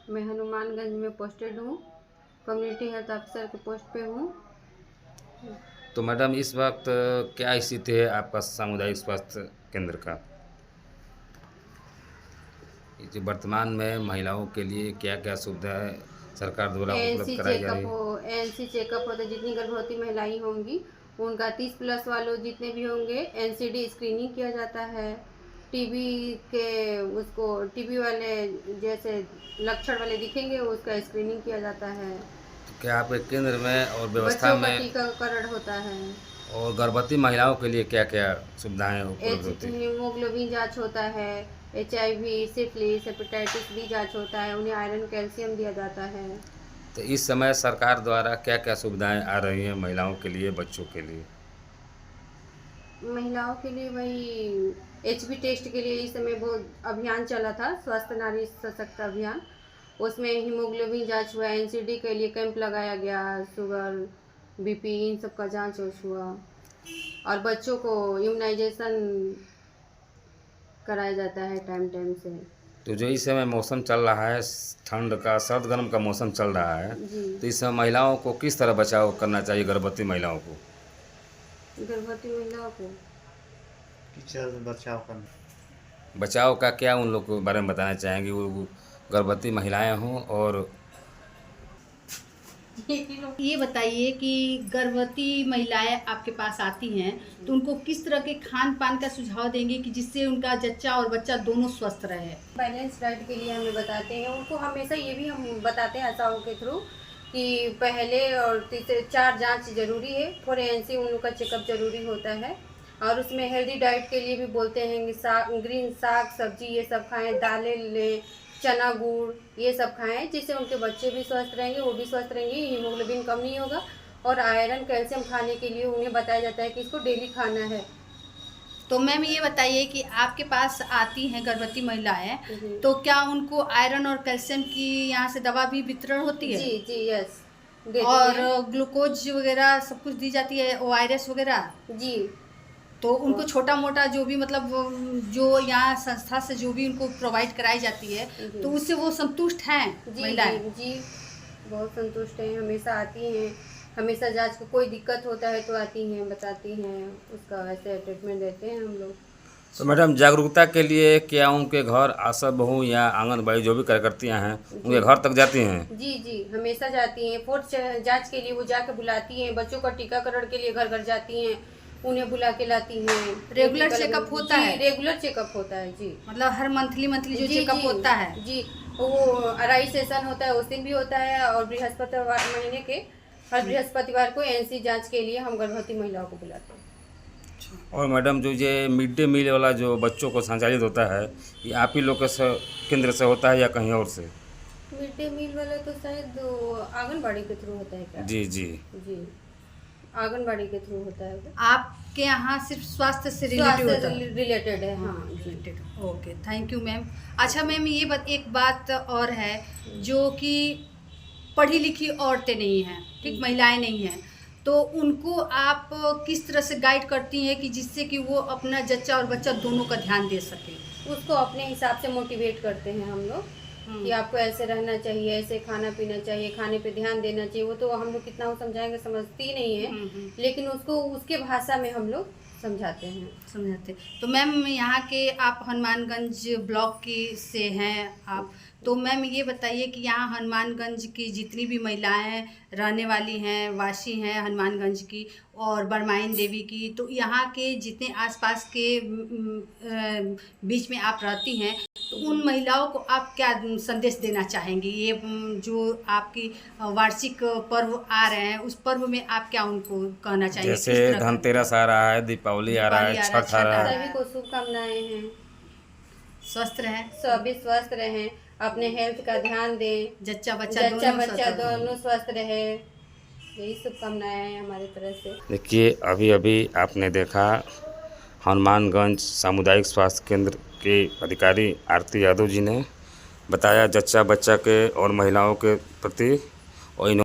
मैं हनुमानगंज में पोस्टेड हूँ, कम्युनिटी हेल्थ ऑफिसर के पोस्ट पे हूँ। तो मैडम इस वक्त क्या स्थिति है आपका सामुदायिक स्वास्थ्य केंद्र का? जो वर्तमान में महिलाओं के लिए क्या क्या सुविधाएं सरकार द्वारा उपलब्ध कराई जा रही है? एएनसी चेकअप होता है, जितनी गर्भवती महिलाएं होंगी उनका 30+ वालों जितने भी होंगे एनसीडी स्क्रीनिंग किया जाता है। टीबी के उसको टीबी वाले जैसे लक्षण वाले दिखेंगे उसका स्क्रीनिंग किया जाता है। तो क्या आपके केंद्र में और व्यवस्था बच्चों का में टीकाकरण होता है। और गर्भवती महिलाओं के लिए क्या क्या सुविधाएं उपलब्ध होती है? हीमोग्लोबिन जांच होता है, HIV, सिफिलिस, हेपेटाइटिस बी जांच होता है, उन्हें आयरन कैल्शियम दिया जाता है। तो इस समय सरकार द्वारा क्या क्या सुविधाएं आ रही हैं महिलाओं के लिए, बच्चों के लिए? महिलाओं के लिए वही HB टेस्ट के लिए इस समय बहुत अभियान चला था, स्वस्थ नारी सशक्त अभियान। उसमें हीमोग्लोबिन जांच हुआ, NCD के लिए कैंप लगाया गया, शुगर, BP इन सब का जांच हुआ और बच्चों को इम्यूनाइजेशन कराया जाता है टाइम टाइम से। तो जो इस समय मौसम चल रहा है, ठंड का, सर्द गर्म का मौसम चल रहा है, जी, तो इस समय महिलाओं को किस तरह बचाव करना चाहिए, गर्भवती महिलाओं को? गर्भवती महिलाओं को बचाव का क्या उन लोग के बारे में बताना चाहेंगे, वो गर्भवती महिलाएं हों और ये बताइए कि गर्भवती महिलाएं आपके पास आती हैं तो उनको किस तरह के खान पान का सुझाव देंगे कि जिससे उनका जच्चा और बच्चा दोनों स्वस्थ रहे? बैलेंस डाइट के लिए हमें बताते हैं, उनको हमेशा ये भी हम बताते हैं आशाओं के थ्रू कि पहले और तीसरे 4 जांच जरूरी है, फॉर ANC उन लोग का चेकअप जरूरी होता है। और उसमें हेल्दी डाइट के लिए भी बोलते हैं कि ग्रीन साग सब्जी ये सब खाएं, दालें लें, चना गुड़ ये सब खाएं, जिससे उनके बच्चे भी स्वस्थ रहेंगे, वो भी स्वस्थ रहेंगे, हीमोग्लोबिन कम नहीं होगा। और आयरन कैल्शियम खाने के लिए उन्हें बताया जाता है कि इसको डेली खाना है। तो मैम ये बताइए कि आपके पास आती हैं गर्भवती महिलाएं, तो क्या उनको आयरन और कैल्शियम की यहाँ से दवा भी वितरण होती है? जी जी, यस, और ग्लूकोज वगैरह सब कुछ दी जाती है, ORS वगैरह? जी। तो उनको छोटा मोटा जो भी मतलब जो यहाँ संस्था से जो भी उनको प्रोवाइड कराई जाती है तो उससे वो संतुष्ट हैं महिलाएं? जी, बहुत संतुष्ट हैं, हमेशा आती हैं, हमेशा जांच को कोई दिक्कत होता है तो आती हैं, बताती हैं, उसका वैसे ट्रीटमेंट देते हैं हम लोग। तो मैडम जागरूकता के लिए क्या उनके घर आशा बहू या आंगनबाड़ी जो भी कार्यकर्तियाँ हैं उनके घर तक जाती हैं? जी जी, हमेशा जाती हैं। फुट जांच के लिए वो जाके बुलाती हैं, बच्चों का टीकाकरण के लिए घर घर जाती हैं, उन्हें बुला के लाती हैं। रेगुलर चेकअप होता है? रेगुलर चेकअप होता है जी। मतलब हर मंथली जो चेकअप होता है? जी, वो अराई सेशन होता है, उस दिन भी होता है। और बृहस्पतिवार महीने के हर बृहस्पतिवार को NC जांच के लिए हम गर्भवती महिलाओं को बुलाते हैं। और मैडम जो ये मिड डे मील वाला जो बच्चों को संचालित होता है, ये आप ही लोग के केंद्र से होता है या कहीं और से? मिड डे मील वाला तो शायद आंगनबाड़ी के थ्रू होता है क्या? जी जी जी, आंगनबाड़ी के थ्रू होता है। आपके यहाँ सिर्फ स्वास्थ्य से रिलेटेड है, हाँ जी। Okay, thank you ma'am. अच्छा मैम, ये एक बात और है, जो कि पढ़ी लिखी औरतें नहीं हैं, ठीक, महिलाएं नहीं हैं, तो उनको आप किस तरह से गाइड करती हैं कि जिससे कि वो अपना जच्चा और बच्चा दोनों का ध्यान दे सके? उसको अपने हिसाब से मोटिवेट करते हैं हम लोग कि आपको ऐसे रहना चाहिए, ऐसे खाना पीना चाहिए, खाने पे ध्यान देना चाहिए। वो तो हम लोग कितना वो समझाएंगे, समझती नहीं है, लेकिन उसको उसके भाषा में हम लोग समझाते हैं। तो मैम यहाँ के आप हनुमानगंज ब्लॉक की से हैं आप, तो मैम ये बताइए कि यहाँ हनुमानगंज की जितनी भी महिलाएं रहने वाली हैं, वासी हैं हनुमानगंज की और बरमाइन देवी की, तो यहाँ के जितने आसपास के बीच में आप रहती हैं, तो उन महिलाओं को आप क्या संदेश देना चाहेंगी? ये जो आपकी वार्षिक पर्व आ रहे हैं, उस पर्व में आप क्या उनको कहना चाहेंगे? जैसे धनतेरस आ रहा है, दीपावली आ रहा है, छठ आ रहा है, सभी को शुभकामनाएं हैं। स्वस्थ रहें, सभी स्वस्थ रहें, अपने हेल्थ का ध्यान दें, जच्चा बच्चा दोनों स्वस्थ रहे, यही शुभकामनाएं हैं हमारी तरफ से। देखिए अभी अभी आपने देखा हनुमानगंज सामुदायिक स्वास्थ्य केंद्र के अधिकारी आरती यादव जी ने बताया जच्चा बच्चा के और महिलाओं के प्रति, और